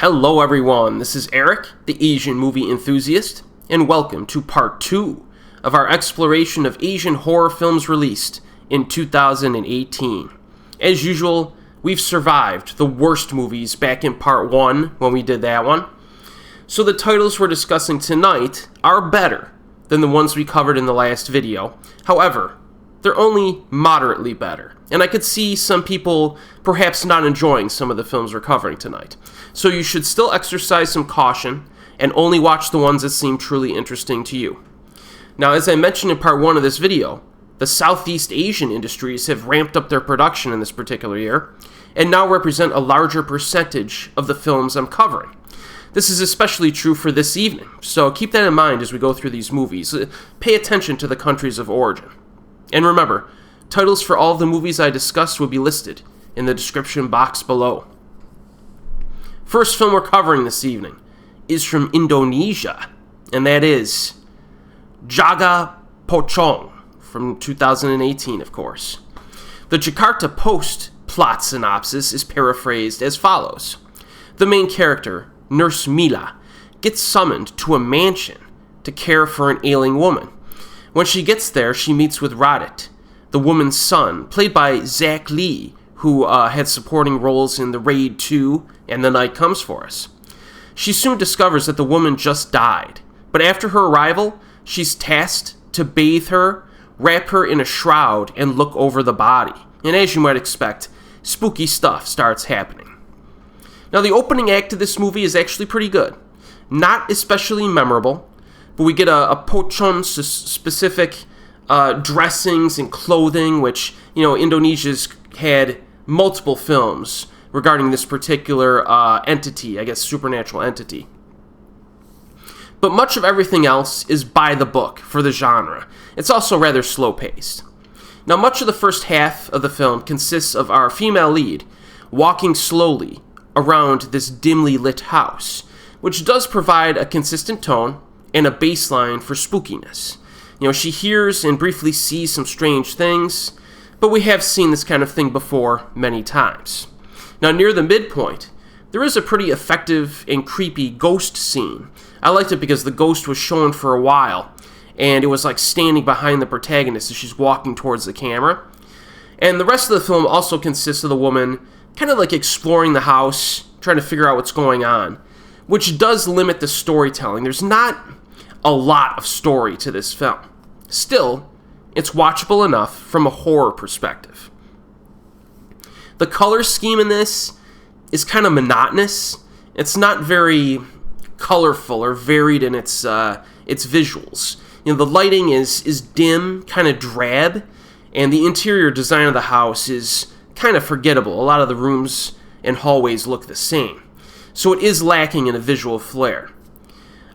Hello everyone, this is Erik, the Asian movie enthusiast, and welcome to part 2 of our exploration of Asian horror films released in 2018. As usual, we've survived the worst movies back in part 1 when we did that one, so the titles we're discussing tonight are better than the ones we covered in the last video. However, they're only moderately better, and I could see some people perhaps not enjoying some of the films we're covering tonight. So you should still exercise some caution and only watch the ones that seem truly interesting to you. Now, as I mentioned in part 1 of this video, the Southeast Asian industries have ramped up their production in this particular year, and now represent a larger percentage of the films I'm covering. This is especially true for this evening, so keep that in mind as we go through these movies. Pay attention to the countries of origin. And remember, titles for all of the movies I discussed will be listed in the description box below. First film we're covering this evening is from Indonesia, and that is Jaga Pocong, from 2018, of course. The Jakarta Post plot synopsis is paraphrased as follows. The main character, Nurse Mila, gets summoned to a mansion to care for an ailing woman. When she gets there, she meets with Radit, the woman's son, played by Zach Lee, who had supporting roles in The Raid 2 and The Night Comes For Us. She soon discovers that the woman just died, but after her arrival, she's tasked to bathe her, wrap her in a shroud, and look over the body. And as you might expect, spooky stuff starts happening. Now, the opening act of this movie is actually pretty good. Not especially memorable, but we get a Pocong-specific dressings and clothing, which, Indonesia's had multiple films regarding this particular entity, I guess supernatural entity. But much of everything else is by the book for the genre. It's also rather slow-paced. Now, much of the first half of the film consists of our female lead walking slowly around this dimly lit house, which does provide a consistent tone and a baseline for spookiness. She hears and briefly sees some strange things, but we have seen this kind of thing before many times. Now, near the midpoint, there is a pretty effective and creepy ghost scene. I liked it because the ghost was shown for a while, and it was like standing behind the protagonist as she's walking towards the camera. And the rest of the film also consists of the woman kind of like exploring the house, trying to figure out what's going on, which does limit the storytelling. There's not a lot of story to this film. Still, it's watchable enough from a horror perspective. The color scheme in this is kind of monotonous. It's not very colorful or varied in its visuals. The lighting is dim, kind of drab, and the interior design of the house is kind of forgettable. A lot of the rooms and hallways look the same. So it is lacking in a visual flair.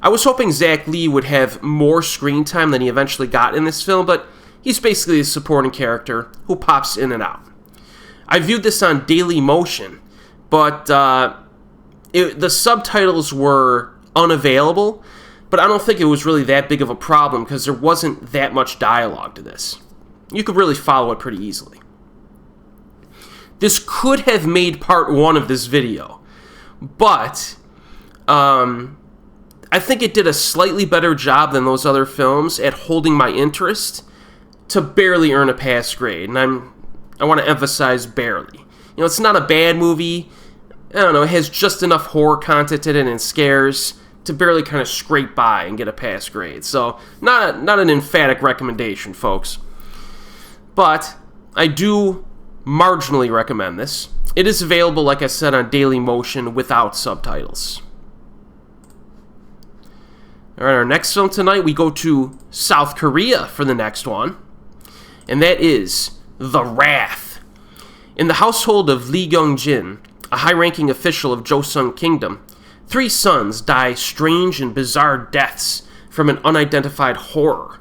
I was hoping Zach Lee would have more screen time than he eventually got in this film, but he's basically a supporting character who pops in and out. I viewed this on Daily Motion, but the subtitles were unavailable, but I don't think it was really that big of a problem because there wasn't that much dialogue to this. You could really follow it pretty easily. This could have made part 1 of this video, but I think it did a slightly better job than those other films at holding my interest to barely earn a pass grade, and I want to emphasize barely. It's not a bad movie. I don't know, it has just enough horror content in it and scares to barely kind of scrape by and get a pass grade. So, not an emphatic recommendation, folks. But I do marginally recommend this. It is available, like I said, on Daily Motion without subtitles. Alright, our next film tonight, we go to South Korea for the next one. And that is The Wrath. In the household of Lee Kyung-jin, a high-ranking official of Joseon Kingdom, 3 sons die strange and bizarre deaths from an unidentified horror.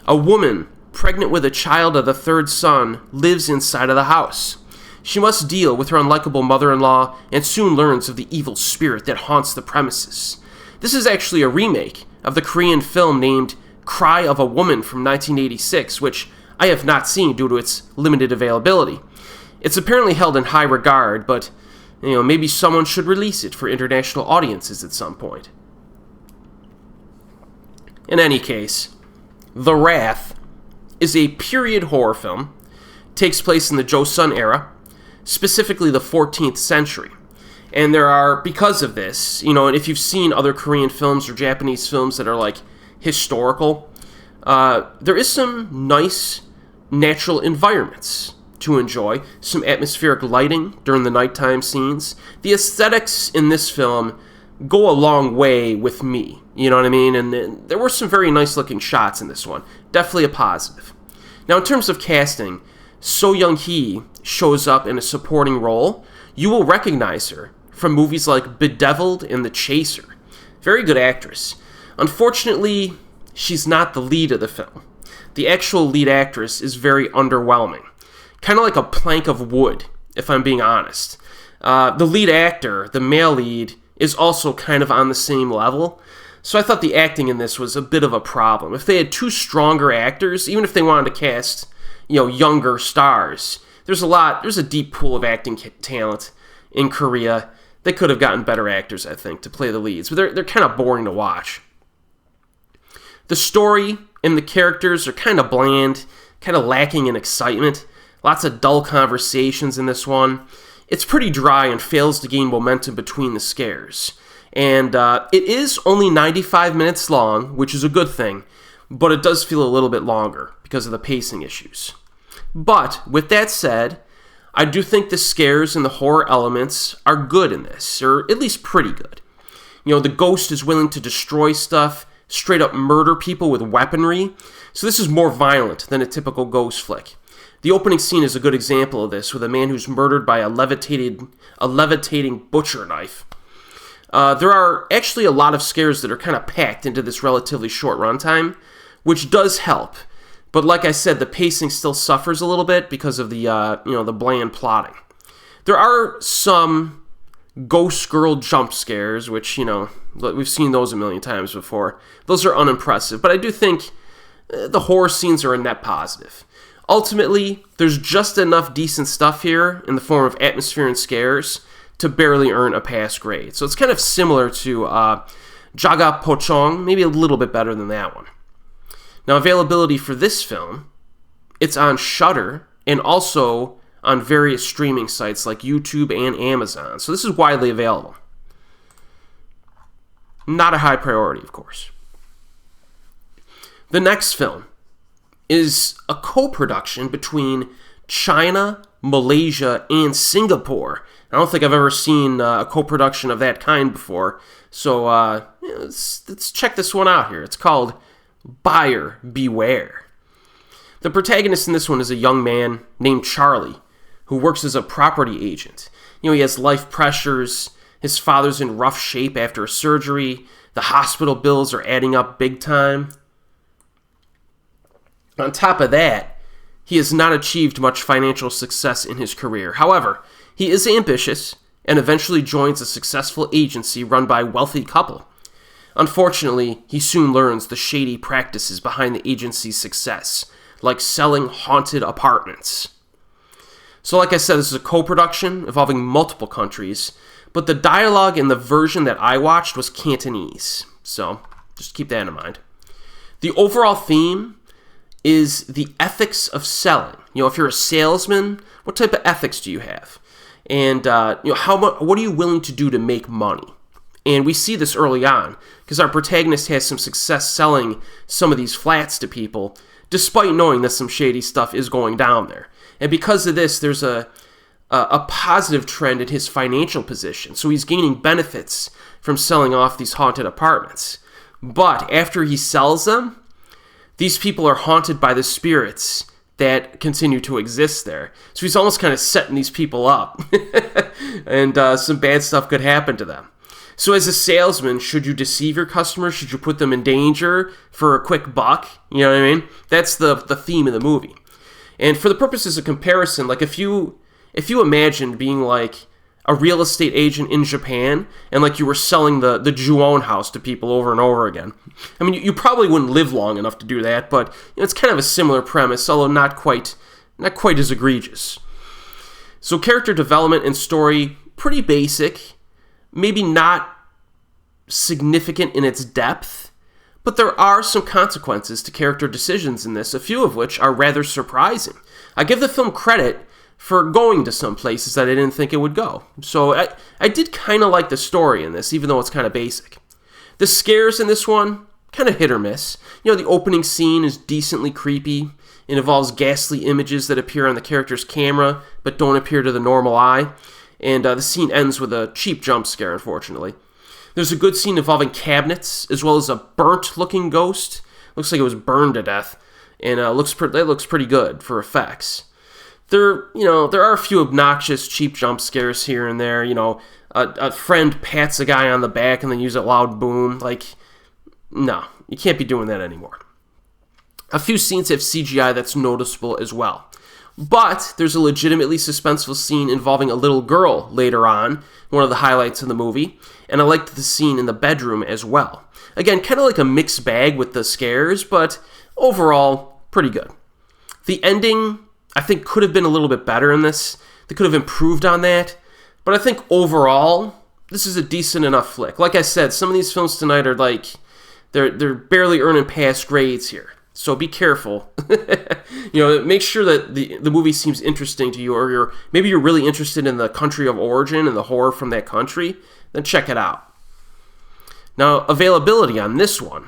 A woman, pregnant with a child of the 3rd son, lives inside of the house. She must deal with her unlikable mother-in-law and soon learns of the evil spirit that haunts the premises. This is actually a remake of the Korean film named Cry of a Woman from 1986, which I have not seen due to its limited availability. It's apparently held in high regard, but Maybe someone should release it for international audiences at some point. In any case, The Wrath is a period horror film. It takes place in the Joseon era, specifically the 14th century. And there are, because of this, and if you've seen other Korean films or Japanese films that are like historical, there is some nice natural environments to enjoy, some atmospheric lighting during the nighttime scenes. The aesthetics in this film go a long way with me, you know what I mean? And there were some very nice looking shots in this one. Definitely a positive. Now, in terms of casting, So Young-hee shows up in a supporting role. You will recognize her from movies like Bedeviled and The Chaser. Very good actress. Unfortunately, she's not the lead of the film. The actual lead actress is very underwhelming. Kind of like a plank of wood, if I'm being honest. The lead actor, the male lead, is also kind of on the same level. So I thought the acting in this was a bit of a problem. If they had two stronger actors, even if they wanted to cast, younger stars, there's a deep pool of acting talent in Korea. They could have gotten better actors, I think, to play the leads, but they're kind of boring to watch. The story and the characters are kind of bland, kind of lacking in excitement. Lots of dull conversations in this one. It's pretty dry and fails to gain momentum between the scares. And it is only 95 minutes long, which is a good thing, but it does feel a little bit longer because of the pacing issues. But with that said, I do think the scares and the horror elements are good in this, or at least pretty good. The ghost is willing to destroy stuff, straight up murder people with weaponry, so this is more violent than a typical ghost flick. The opening scene is a good example of this, with a man who's murdered by a levitating butcher knife. There are actually a lot of scares that are kind of packed into this relatively short runtime, which does help. But like I said, the pacing still suffers a little bit because of the the bland plotting. There are some ghost girl jump scares, which we've seen those a million times before. Those are unimpressive, but I do think the horror scenes are a net positive. Ultimately, there's just enough decent stuff here in the form of atmosphere and scares to barely earn a pass grade. So it's kind of similar to Jaga Pocong, maybe a little bit better than that one. Now, availability for this film, it's on Shudder and also on various streaming sites like YouTube and Amazon. So this is widely available. Not a high priority, of course. The next film is a co-production between China, Malaysia, and Singapore. I don't think I've ever seen a co-production of that kind before. So let's check this one out here. It's called Buyer Beware. The protagonist in this one is a young man named Charlie, who works as a property agent. He has life pressures, his father's in rough shape after a surgery, the hospital bills are adding up big time. On top of that, he has not achieved much financial success in his career. However, he is ambitious and eventually joins a successful agency run by a wealthy couple. Unfortunately, he soon learns the shady practices behind the agency's success, like selling haunted apartments. So like I said, this is a co-production involving multiple countries, but the dialogue in the version that I watched was Cantonese, so just keep that in mind. The overall theme is the ethics of selling. If you're a salesman, what type of ethics do you have? And what are you willing to do to make money? And we see this early on, because our protagonist has some success selling some of these flats to people, despite knowing that some shady stuff is going down there. And because of this, there's a positive trend in his financial position. So he's gaining benefits from selling off these haunted apartments. But after he sells them, these people are haunted by the spirits that continue to exist there. So he's almost kind of setting these people up. And some bad stuff could happen to them. So as a salesman, should you deceive your customers? Should you put them in danger for a quick buck? You know what I mean? That's the theme of the movie. And for the purposes of comparison, like if you imagined being like a real estate agent in Japan and like you were selling the Ju-on house to people over and over again. I mean, you probably wouldn't live long enough to do that, but it's kind of a similar premise, although not quite as egregious. So character development and story pretty basic, maybe not significant in its depth, but there are some consequences to character decisions in this, a few of which are rather surprising. I give the film credit for going to some places that I didn't think it would go. So I did kind of like the story in this, even though it's kind of basic. The scares in this one, kind of hit or miss. You know, the opening scene is decently creepy. It involves ghastly images that appear on the character's camera, but don't appear to the normal eye. And the scene ends with a cheap jump scare, unfortunately. There's a good scene involving cabinets, as well as a burnt-looking ghost. Looks like it was burned to death, and it looks pretty good for effects. There are a few obnoxious, cheap jump scares here and there. You know, a friend pats a guy on the back and then uses a loud boom. Like, no, you can't be doing that anymore. A few scenes have CGI that's noticeable as well. But there's a legitimately suspenseful scene involving a little girl later on, one of the highlights of the movie, and I liked the scene in the bedroom as well. Again, kind of like a mixed bag with the scares, but overall, pretty good. The ending, I think, could have been a little bit better in this. They could have improved on that, but I think overall, this is a decent enough flick. Like I said, some of these films tonight are like, they're barely earning pass grades here. So be careful. Make sure that the movie seems interesting to you, or maybe you're really interested in the country of origin and the horror from that country, then check it out. Now, availability on this one,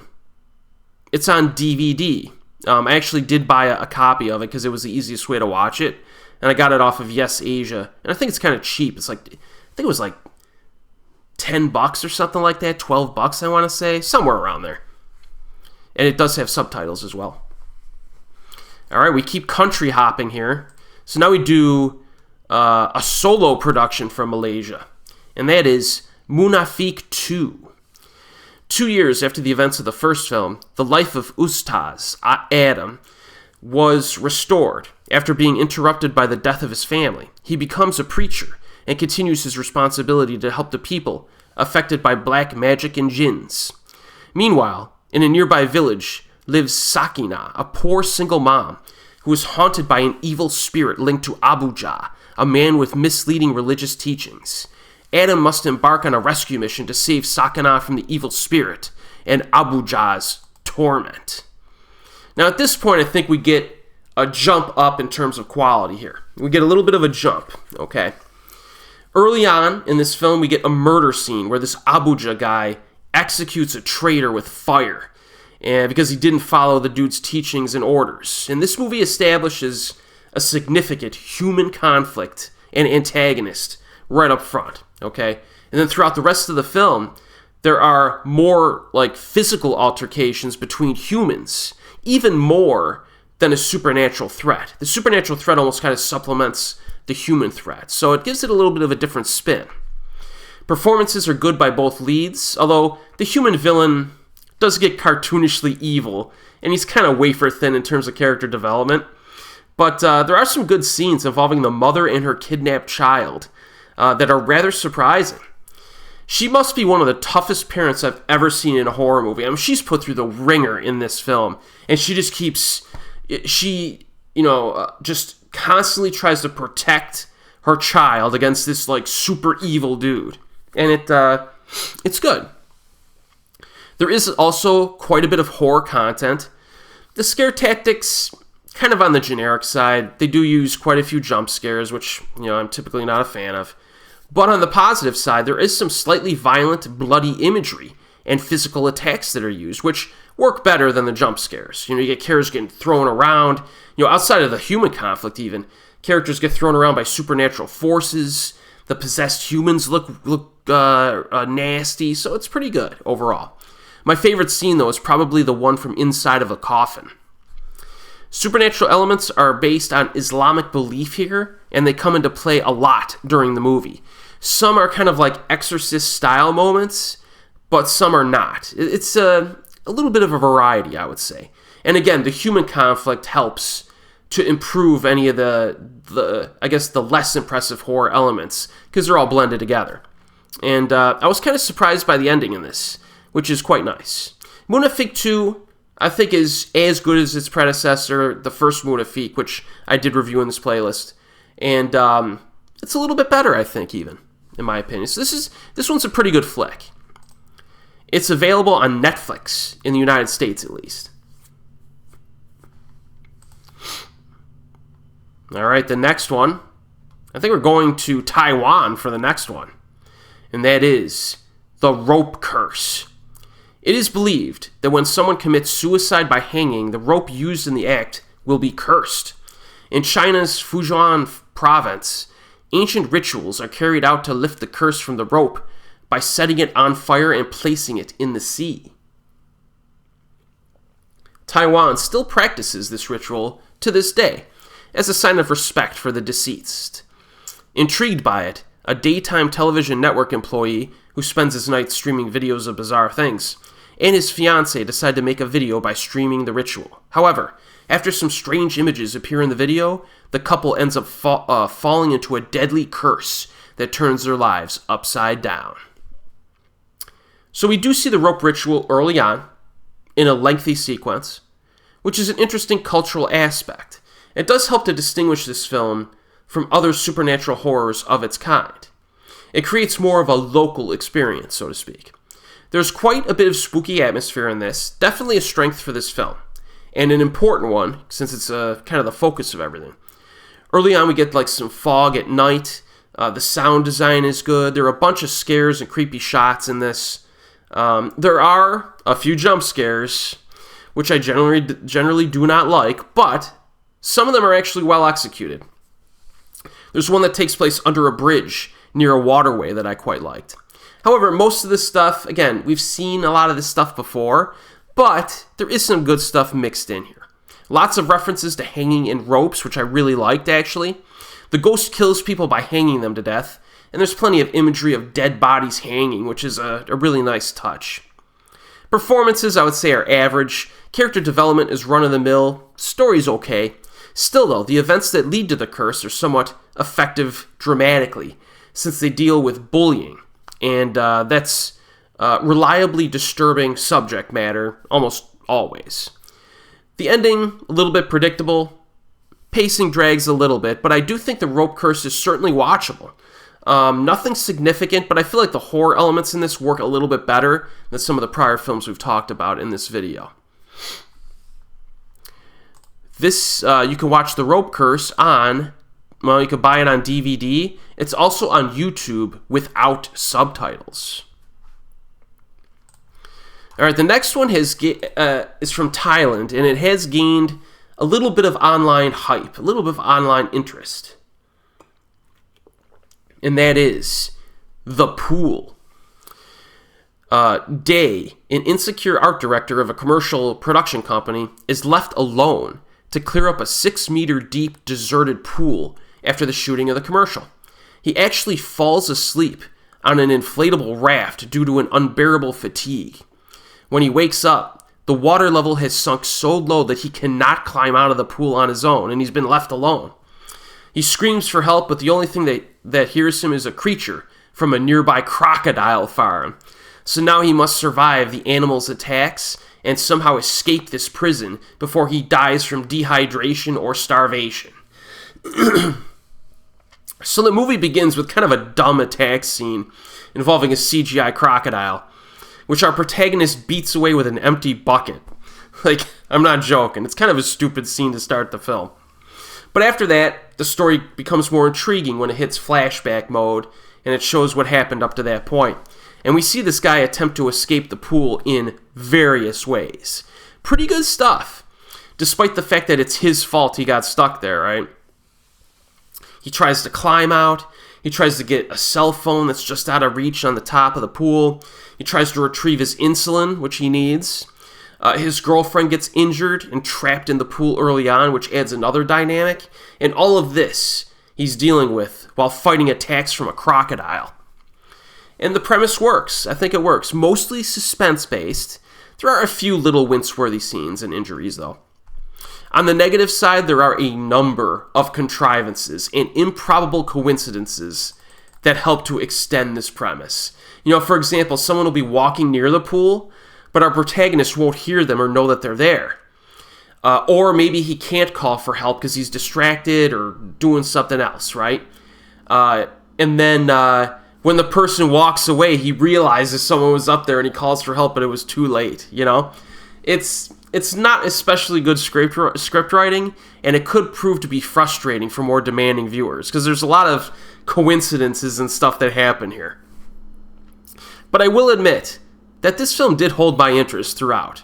it's on DVD. I actually did buy a copy of it because it was the easiest way to watch it, and I got it off of Yes Asia, and I think it's kind of cheap. I think it was like $10 or something like that, $12 I want to say, somewhere around there. And it does have subtitles as well. All right, we keep country hopping here. So now we do a solo production from Malaysia, and that is Munafik 2. 2 years after the events of the first film, the life of Ustaz Adam was restored after being interrupted by the death of his family. He becomes a preacher and continues his responsibility to help the people affected by black magic and jinns. Meanwhile, in a nearby village lives Sakina, a poor single mom who is haunted by an evil spirit linked to Abuja, a man with misleading religious teachings. Adam must embark on a rescue mission to save Sakina from the evil spirit and Abuja's torment. Now at this point, I think we get a jump up in terms of quality here. We get a little bit of a jump, okay? Early on in this film, we get a murder scene where this Abuja guy executes a traitor with fire, and because he didn't follow the dude's teachings and orders. And this movie establishes a significant human conflict and antagonist right up front, okay? And then throughout the rest of the film, there are more like physical altercations between humans, even more than a supernatural threat. The supernatural threat almost kind of supplements the human threat, so it gives it a little bit of a different spin. Performances are good by both leads, although the human villain does get cartoonishly evil, and he's kind of wafer thin in terms of character development. But there are some good scenes involving the mother and her kidnapped child that are rather surprising. She must be one of the toughest parents I've ever seen in a horror movie. I mean, she's put through the ringer in this film, and she just keeps... just constantly tries to protect her child against this, like, super evil dude. And it's good. There is also quite a bit of horror content. The scare tactics, kind of on the generic side. They do use quite a few jump scares, which, I'm typically not a fan of. But on the positive side, there is some slightly violent, bloody imagery and physical attacks that are used, which work better than the jump scares. You get characters getting thrown around. Outside of the human conflict even, characters get thrown around by supernatural forces. The possessed humans look nasty, so it's pretty good overall. My favorite scene, though, is probably the one from inside of a coffin. Supernatural elements are based on Islamic belief here, and they come into play a lot during the movie. Some are kind of like Exorcist-style moments, but some are not. It's a little bit of a variety, I would say. And again, the human conflict helps to improve any of the less impressive horror elements, because they're all blended together. And I was kind of surprised by the ending in this, which is quite nice. Munafik 2, I think, is as good as its predecessor, the first Munafik, which I did review in this playlist. And it's a little bit better, I think, even. in my opinion. So this one's a pretty good flick. It's available on Netflix, in the United States at least. All right, the next one. I think we're going to Taiwan for the next one. And that is The Rope Curse. It is believed that when someone commits suicide by hanging, the rope used in the act will be cursed. In China's Fujian province, ancient rituals are carried out to lift the curse from the rope by setting it on fire and placing it in the sea. Taiwan still practices this ritual to this day as a sign of respect for the deceased. Intrigued by it, a daytime television network employee who spends his nights streaming videos of bizarre things, and his fiancée decide to make a video by streaming the ritual. However, after some strange images appear in the video, the couple ends up falling into a deadly curse that turns their lives upside down. So we do see the rope ritual early on, in a lengthy sequence, which is an interesting cultural aspect. It does help to distinguish this film from other supernatural horrors of its kind. It creates more of a local experience, so to speak. There's quite a bit of spooky atmosphere in this, definitely a strength for this film, and an important one, since it's kind of the focus of everything. Early on, we get like some fog at night. The sound design is good. There are a bunch of scares and creepy shots in this. There are a few jump scares, which I generally do not like, but some of them are actually well executed. There's one that takes place under a bridge near a waterway that I quite liked. However, most of this stuff, again, we've seen a lot of this stuff before, but there is some good stuff mixed in here. Lots of references to hanging in ropes, which I really liked, actually. The ghost kills people by hanging them to death, and there's plenty of imagery of dead bodies hanging, which is a really nice touch. Performances, I would say, are average. Character development is run-of-the-mill. Story's okay. Still, though, the events that lead to the curse are somewhat effective dramatically, since they deal with bullying, and that's reliably disturbing subject matter almost always. The ending, a little bit predictable. Pacing drags a little bit, but I do think the rope curse is certainly watchable. Nothing significant, but I feel like the horror elements in this work a little bit better than some of the prior films we've talked about in this video. This, you can watch The Rope Curse on, well, you can buy it on DVD. It's also on YouTube without subtitles. All right, the next one is from Thailand, and it has gained a little bit of online hype, a little bit of online interest. And that is The Pool. Day, an insecure art director of a commercial production company, is left alone to clear up a 6-meter deep deserted pool after the shooting of the commercial. He actually falls asleep on an inflatable raft due to an unbearable fatigue. When he wakes up, the water level has sunk so low that he cannot climb out of the pool on his own, and he's been left alone. He screams for help, but the only thing that hears him is a creature from a nearby crocodile farm. So now he must survive the animal's attacks and somehow escape this prison before he dies from dehydration or starvation. So the movie begins with kind of a dumb attack scene involving a CGI crocodile, which our protagonist beats away with an empty bucket. Like, I'm not joking. It's kind of a stupid scene to start the film. But after that, the story becomes more intriguing when it hits flashback mode, and it shows what happened up to that point. And we see this guy attempt to escape the pool in various ways. Pretty good stuff, despite the fact that it's his fault he got stuck there, right? He tries to climb out. He tries to get a cell phone that's just out of reach on the top of the pool. He tries to retrieve his insulin, which he needs. His girlfriend gets injured and trapped in the pool early on, which adds another dynamic. And all of this he's dealing with while fighting attacks from a crocodile. And the premise works. I think it works. Mostly suspense-based. There are a few little wince-worthy scenes and injuries, though. On the negative side, there are a number of contrivances and improbable coincidences that help to extend this premise. You know, for example, someone will be walking near the pool, but our protagonist won't hear them or know that they're there. Or maybe he can't call for help because he's distracted or doing something else, right? And then when the person walks away, he realizes someone was up there and he calls for help, but it was too late, you know? It's not especially good script writing, and it could prove to be frustrating for more demanding viewers, because there's a lot of coincidences and stuff that happen here. But I will admit that this film did hold my interest throughout.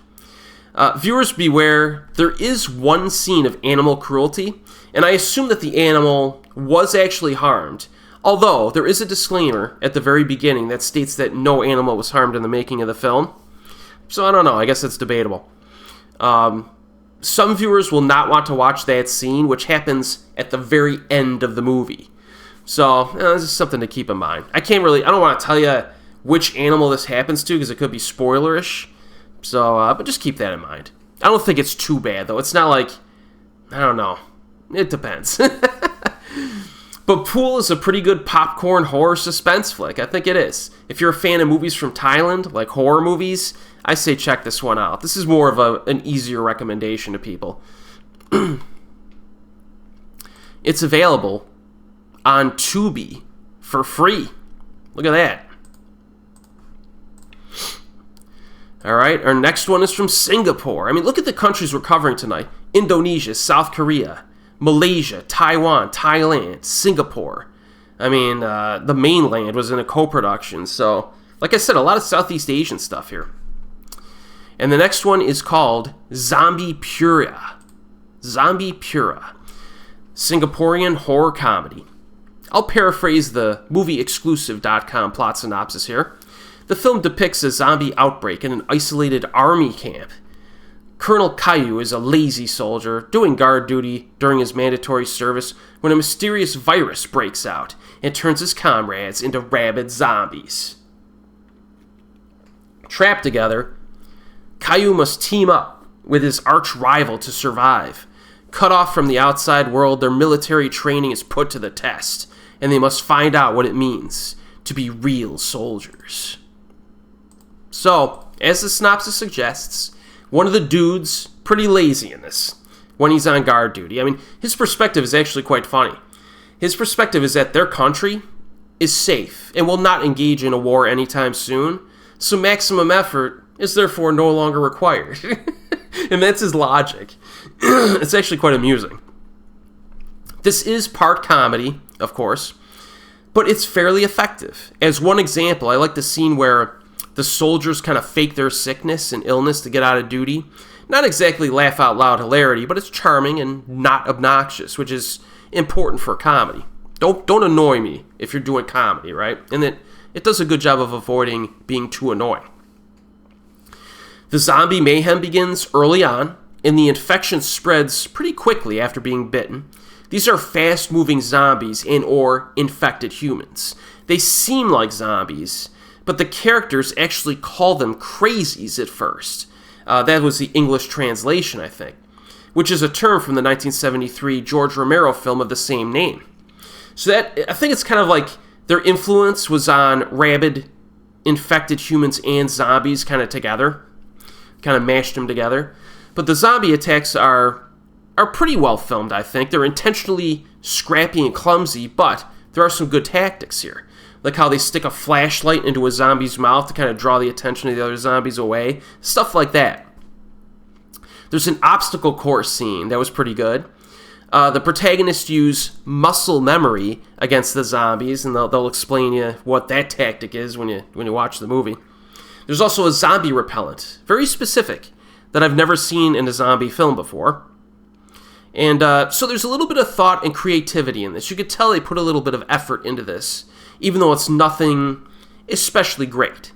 Viewers beware, there is one scene of animal cruelty, and I assume that the animal was actually harmed, although there is a disclaimer at the very beginning that states that no animal was harmed in the making of the film. So I don't know, I guess it's debatable. Some viewers will not want to watch that scene, which happens at the very end of the movie. So this is something to keep in mind. I don't want to tell you which animal this happens to, because it could be spoilerish. So, but just keep that in mind. I don't think it's too bad, though. It's not like, I don't know. It depends. But Pool is a pretty good popcorn horror suspense flick. I think it is. If you're a fan of movies from Thailand, like horror movies, I say check this one out. This is more of an easier recommendation to people. It's available on Tubi for free. Look at that. All right, our next one is from Singapore. I mean, look at the countries we're covering tonight. Indonesia, South Korea, Malaysia, Taiwan, Thailand, Singapore. I mean, the mainland was in a co-production. So, like I said, a lot of Southeast Asian stuff here. And the next one is called Zombiepura. Zombiepura. Singaporean horror comedy. I'll paraphrase the movieexclusive.com plot synopsis here. The film depicts a zombie outbreak in an isolated army camp. Colonel Caillou is a lazy soldier doing guard duty during his mandatory service when a mysterious virus breaks out and turns his comrades into rabid zombies. Trapped together, Caillou must team up with his arch-rival to survive. Cut off from the outside world, their military training is put to the test, and they must find out what it means to be real soldiers. So, as the synopsis suggests, one of the dudes pretty lazy in this when he's on guard duty. I mean, his perspective is actually quite funny. His perspective is that their country is safe and will not engage in a war anytime soon, so maximum effort is therefore no longer required. And that's his logic. It's actually quite amusing. This is part comedy, of course, but it's fairly effective. As one example, I like the scene where the soldiers kind of fake their sickness and illness to get out of duty. Not exactly laugh out loud hilarity, but it's charming and not obnoxious, which is important for comedy. Don't annoy me if you're doing comedy, right? And it does a good job of avoiding being too annoying. The zombie mayhem begins early on, and the infection spreads pretty quickly after being bitten. These are fast-moving zombies and/or infected humans. They seem like zombies, but the characters actually call them crazies at first. That was the English translation, I think, which is a term from the 1973 George Romero film of the same name. So that, I think it's kind of like their influence was on rabid, infected humans and zombies kind of together, kind of mashed them together. But the zombie attacks are pretty well filmed, I think. They're intentionally scrappy and clumsy, but there are some good tactics here. Like how they stick a flashlight into a zombie's mouth to kind of draw the attention of the other zombies away. Stuff like that. There's an obstacle course scene that was pretty good. The protagonists use muscle memory against the zombies, and they'll explain you what that tactic is when you watch the movie. There's also a zombie repellent, very specific, that I've never seen in a zombie film before. And so there's a little bit of thought and creativity in this. You could tell they put a little bit of effort into this, even though it's nothing especially great.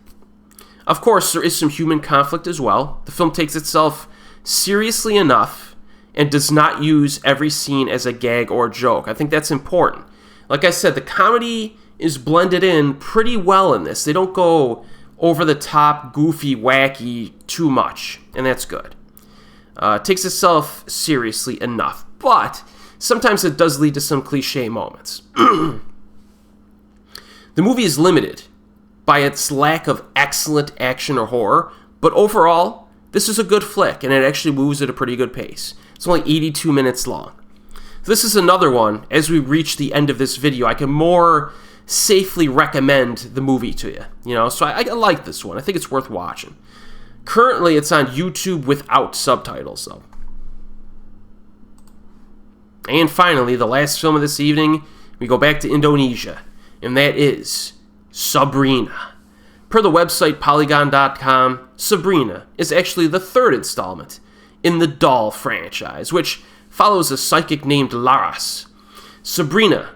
Of course, there is some human conflict as well. The film takes itself seriously enough and does not use every scene as a gag or joke. I think that's important. Like I said, the comedy is blended in pretty well in this. They don't go over the top, goofy, wacky too much, and that's good. It takes itself seriously enough, but sometimes it does lead to some cliche moments. The movie is limited by its lack of excellent action or horror, but overall, this is a good flick, and it actually moves at a pretty good pace. It's only 82 minutes long. This is another one, as we reach the end of this video, I can more safely recommend the movie to you. So I like this one. I think it's worth watching. Currently, it's on YouTube without subtitles, though. And finally, the last film of this evening, we go back to Indonesia, and that is Sabrina. Per the website Polygon.com, Sabrina is actually the third installment in the Doll franchise, which follows a psychic named Laras. Sabrina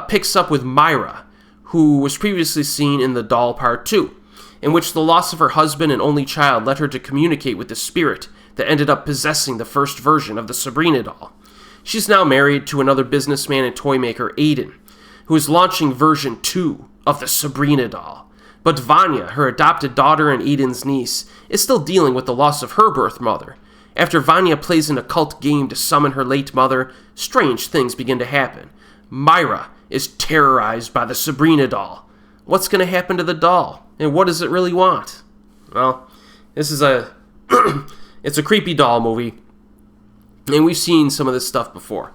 picks up with Myra, who was previously seen in The Doll Part 2, in which the loss of her husband and only child led her to communicate with the spirit that ended up possessing the first version of the Sabrina doll. She's now married to another businessman and toy maker, Aiden, who is launching version 2 of the Sabrina doll. But Vanya, her adopted daughter and Aiden's niece, is still dealing with the loss of her birth mother. After Vanya plays an occult game to summon her late mother, strange things begin to happen. Myra is terrorized by the Sabrina doll. What's going to happen to the doll? And what does it really want? Well, this is it's a creepy doll movie, and we've seen some of this stuff before.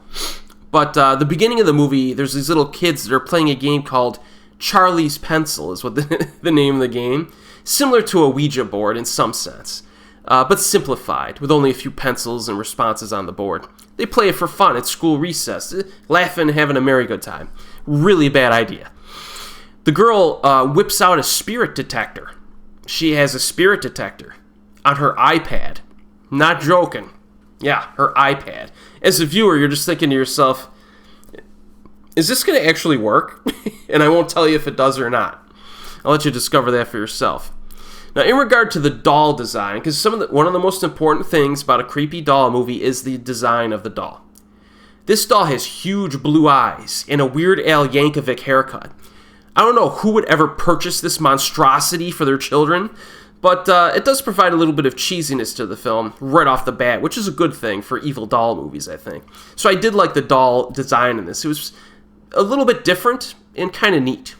But the beginning of the movie, there's these little kids that are playing a game called Charlie's Pencil, is what the name of the game. Similar to a Ouija board in some sense, but simplified, with only a few pencils and responses on the board. They play it for fun at school recess, laughing and having a merry good time. Really bad idea. The girl whips out a spirit detector. She has a spirit detector on her iPad. Not joking. Yeah, her iPad. As a viewer, you're just thinking to yourself, is this going to actually work? And I won't tell you if it does or not. I'll let you discover that for yourself. Now, in regard to the doll design, because one of the most important things about a creepy doll movie is the design of the doll. This doll has huge blue eyes and a Weird Al Yankovic haircut. I don't know who would ever purchase this monstrosity for their children, but it does provide a little bit of cheesiness to the film right off the bat, which is a good thing for evil doll movies, I think. So I did like the doll design in this. It was a little bit different and kind of neat.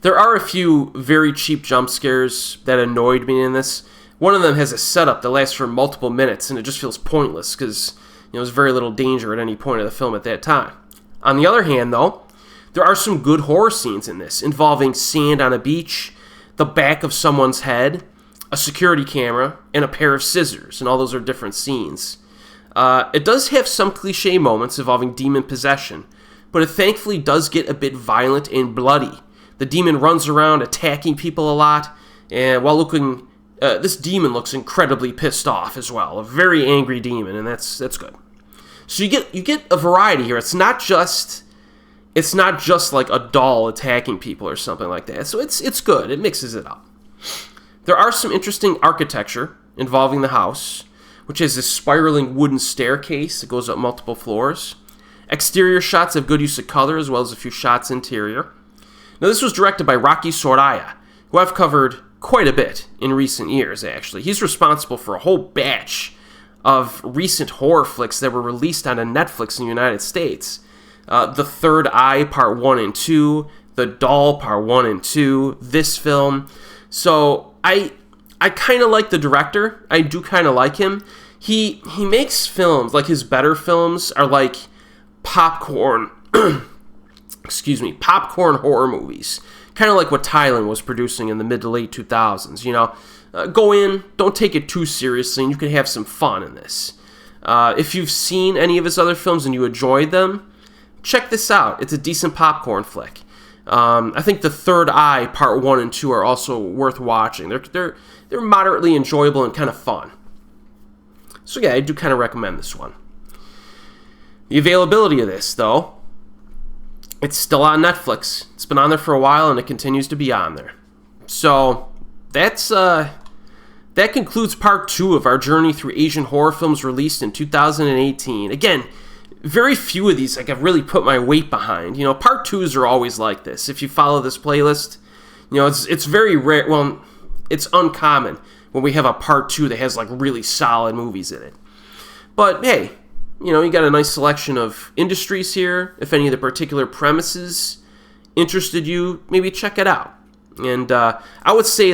There are a few very cheap jump scares that annoyed me in this. One of them has a setup that lasts for multiple minutes, and it just feels pointless because there's very little danger at any point of the film at that time. On the other hand, though, there are some good horror scenes in this, involving sand on a beach, the back of someone's head, a security camera, and a pair of scissors, and all those are different scenes. It does have some cliche moments involving demon possession, but it thankfully does get a bit violent and bloody. The demon runs around attacking people a lot, and while looking, this demon looks incredibly pissed off as well. A very angry demon, and that's good. So you get a variety here. It's not just like a doll attacking people or something like that. So it's good. It mixes it up. There are some interesting architecture involving the house, which has this spiraling wooden staircase that goes up multiple floors. Exterior shots have good use of color, as well as a few shots interior. Now, this was directed by Rocky Soraya, who I've covered quite a bit in recent years, actually. He's responsible for a whole batch of recent horror flicks that were released on Netflix in the United States. The Third Eye, Part 1 and 2, The Doll, Part 1 and 2, this film. So, I kind of like the director. I do kind of like him. He makes films, like his better films are like popcorn, popcorn horror movies. Kind of like what Thailand was producing in the mid to late 2000s, Go in, don't take it too seriously, and you can have some fun in this. If you've seen any of his other films and you enjoyed them, check this out. It's a decent popcorn flick. I think The Third Eye, Part 1 and 2 are also worth watching. They're moderately enjoyable and kind of fun. So yeah, I do kind of recommend this one. The availability of this, though, it's still on Netflix. It's been on there for a while, and it continues to be on there. So that concludes Part 2 of our journey through Asian horror films released in 2018. Again, very few of these I've really put my weight behind. Part 2s are always like this. If you follow this playlist, it's very rare. Well, it's uncommon when we have a Part 2 that has really solid movies in it. But hey, you got a nice selection of industries here. If any of the particular premises interested you, maybe check it out. And I would say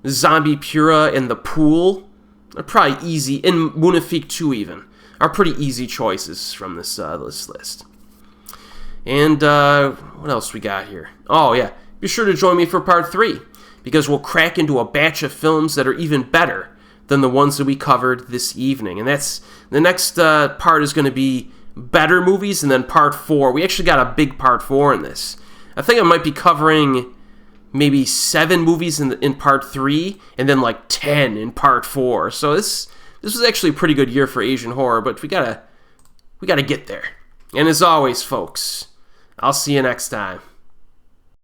Zombiepura and The Pool are probably easy, and Munafik 2 even, are pretty easy choices from this list. And what else we got here? Oh, yeah. Be sure to join me for part 3, because we'll crack into a batch of films that are even better than the ones that we covered this evening. And that's the next part is going to be better movies, and then part 4. We actually got a big part 4 in this. I think I might be covering maybe 7 movies in part 3, and then like 10 in part 4. So this was actually a pretty good year for Asian horror, but we gotta get there. And as always, folks, I'll see you next time.